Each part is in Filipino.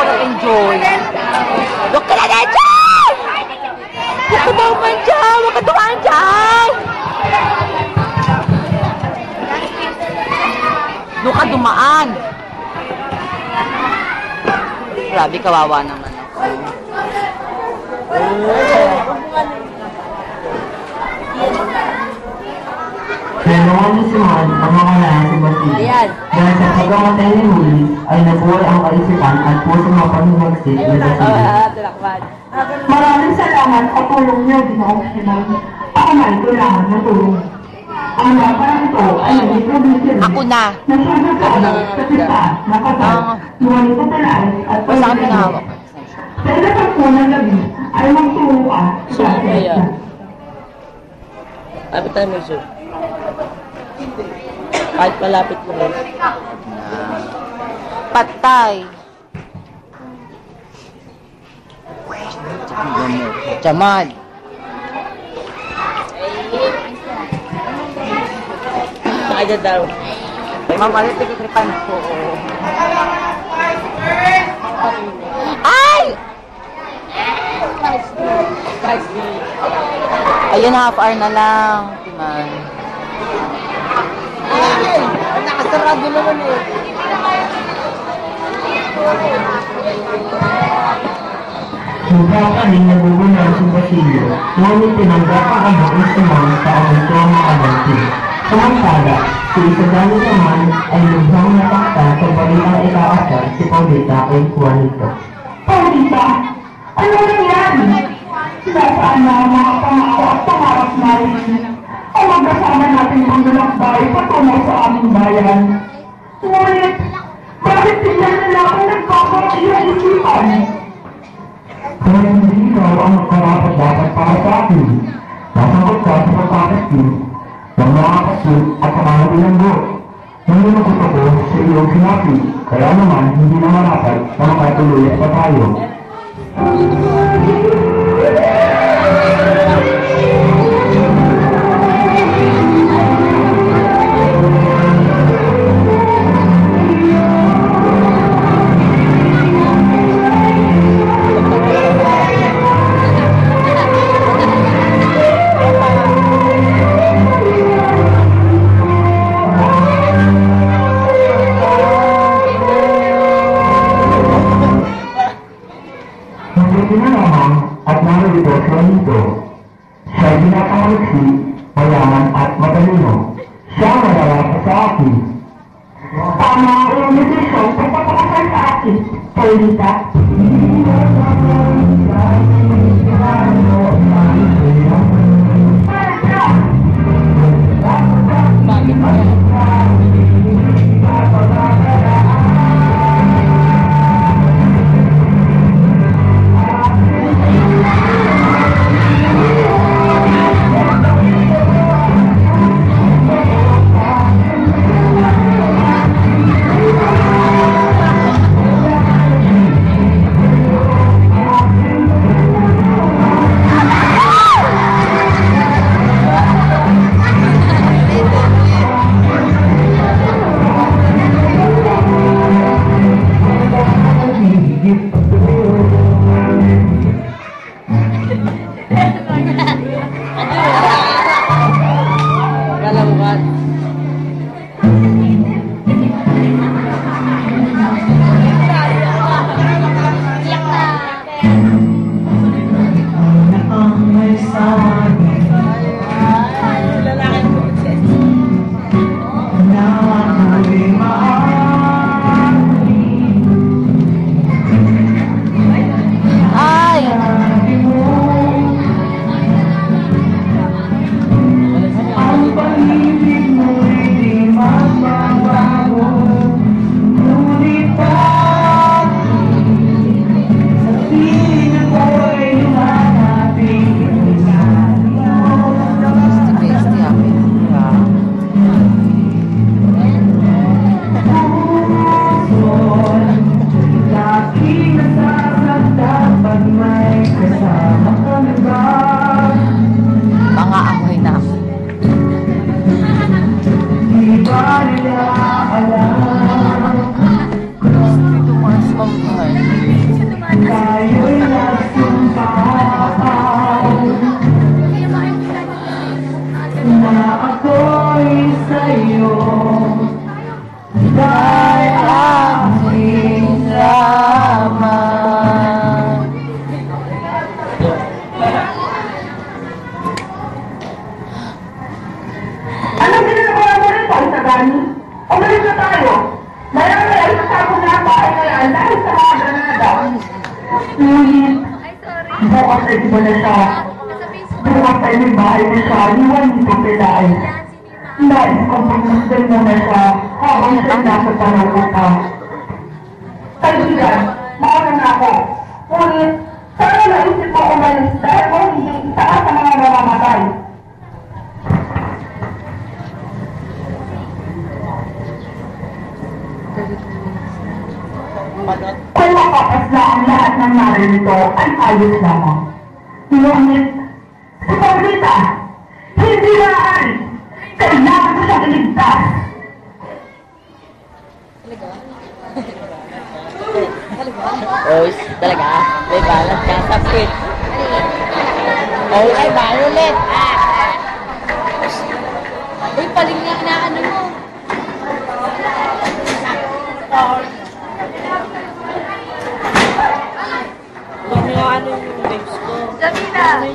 nag-enjoy. Huwag ka na dyan! Huwag ka tumaan dyan! Huwag ka tumaan dyan! Huwag ka dumaan! Grabe, kawawa naman ako. Kailangan ni Simon ang makalayan si Basilio. Dahil sa pagkamatay ni Willis ay nabuhay ang kaisipan at puso mapanumagsik ni Basilio. Maraming salamat sa tulong niyo, Ginoong Simon. Ako may kailangan ng tulong. Ang laban ito ay naging probinsya rin. Ako na. Nagsasagano sa pita, nakasal, lumalit sa talay at Saan pinahawak? Sa ilapag po ng gabi ay magturo ka sa atin. Lapit tayo mo, sir. Kahit malapit mo rin. Patay. Jamal. Kaya daw. Ma'am, ano tigil-tripan ko? Ay! Ayun, half hour na lang. Timan. Ay! Nakasarado naman eh. Subakan nagugulan si Basilio, ngunit tinanggap ang ama ni Simon sa asunto ang makaganti. Samantala, si Isabel naman ay lubhang natakta sa balitang ikaasar si Paulita kay Juanito. Paulita, ano nangyari? Nasaan na ang mga pangako at pangarap natin? Ang magkasama natin ang lalakbay patungo sa aming bayan. Ngunit, bakit tingnan nila ako nagkakaroon isipan? Kaya hindi ikaw ang karapat dapat para sa akin. Nasagot ka sa pagkakasyon, ng mga kasyon at sa mga bilanggo. Hindi nagusto ko sa iyong sinabi, kaya naman hindi na marapat na makatuloy pa tayo. At narito siya nito. Siya ay pinapangaliksi, mayaman at matalino. Siya ang malalaki sa akin. Tama ang iyong desisyon sa pagpapakasal sa akin, Paulita. Ngunit, bukas ay iba na siya. Bukas ay may bahay na siya, iwan dito pilay. Nais kong pagmasdan mo na siya, habang siya nasa panalo pa. Kaibigan, mauna na ako. Ngunit, sana naisip mo umalis dahil mo hindi isa ka sa mga namamatay. Kung makapasla ang lahat ng narito ay ayos lamang. Ngunit, si Paulita, hindi maaari. Kailangan ko siyang iligtas. Oh, talaga? May balat ka sa pit. Okay, Violet. Uy, paling niya inaano mo. Ano yung babes ko? Jamila!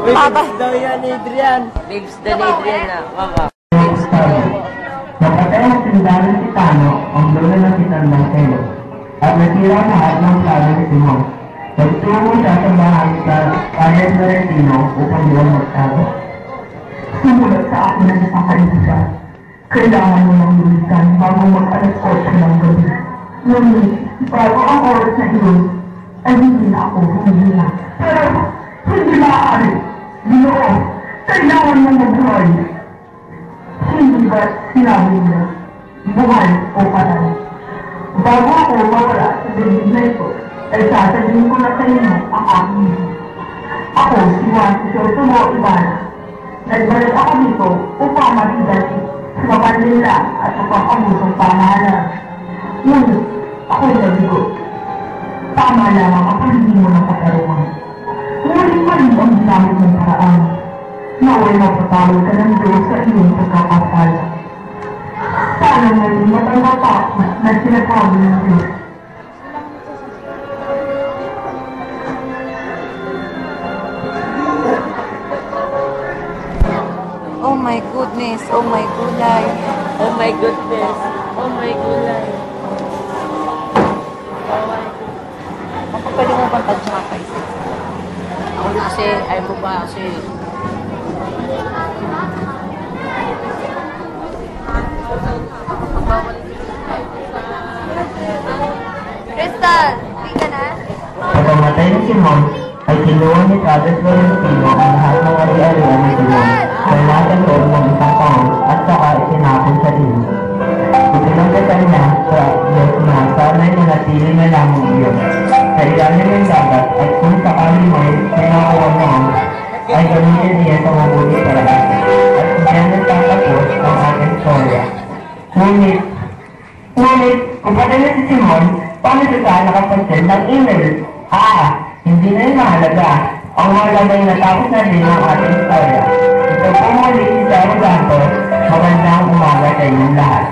Uy, babes daw yan, Adrian. Babes daw ni Adrian na, mama. Napatay ang tindahan si Tano ang lolo ng kitandang Telo at nasira lahat ng plano ni Simon. Nagtungo siya sa bahay sa Padre Florentino upang doon magtago. Sumulat sa akin ng isang kaibigan. Kailangan mo ng lumisan bago mag-alas 8 ng gabi. Ngunit, bago ang oras na iyon, ay hindi na ako humihila. Pero, hindi maaari. Ginoo, kailangan mo mabuhay. Hindi ba sinabi mo, buhay o patay? Bago ako mawala sa bibig na ito, ay sasabihin ko na sa inyo ang aking ito. Ako, si Juan Crisostomo Ibarra. Nagbalik ako dito upang magigati sa Manila at upang amusong pamahalaan. Ngunit, ako'y nabigo. Tama lamang ang pagiging mo ng katarungan. Ngunit mali ang ginamit ng paraan. Naway mapatawag ka ng Diyos sa iyong pagkakasala. Sana ngayon matanda na sinasabi ng Diyos. Oh my goodness, oh my gulay. Oh my goodness. Oh my gulay. Baka pwede mo bang tadsakay? Ako na kasi, ayaw mo ba kasi. Crystal, hindi ka na? Sa pamatay ni Simon, ay kinuha ni Padre Florentino ang lahat ng ari-arian ni Simon sa nasa loob ng isang taon at saka itinapon sa din. Ipinagdasal niya sa Diyos na sana'y nanatili na lamang iyon sa ilalim ng dagat at kung sakali mo'y pinakuha mo ay gamitin niya sa mabuti paraan. At diyan nagtatapos ang ating storya. Ngunit, kung patay na si Simon, paano siya nakapag-send ng email? Hindi na yung mahalaga. Ang mahalaga ay natapos na din ang ating storya. Ito po muli si Sarah Santos. Magandang umaga sa inyong lahat.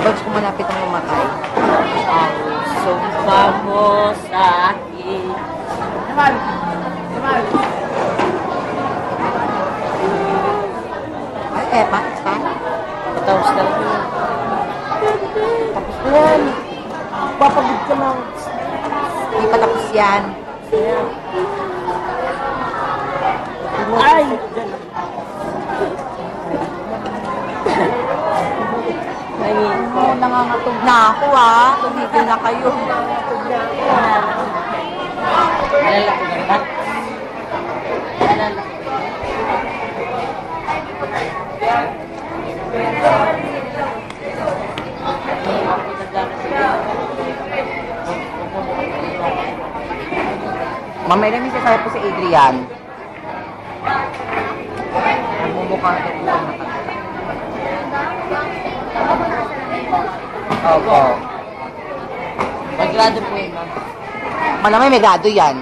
Bags kung malapit ang mamatay. Ang sumpa mo sa akin. Ay, bakit ka? Patapos na lang yun. Tapos na yan. Papagod ka lang. Hindi pa tapos yan. Ay! Nangin. Oh, nangangatog na ako tumigil na kayo. Alala ko ganda. Alala ko. Mamay namin sasabi po si Adrian. Mumukha ito po ang nakatala. Opo. Maggrado po yun, ma'am. Malamay may gado yan.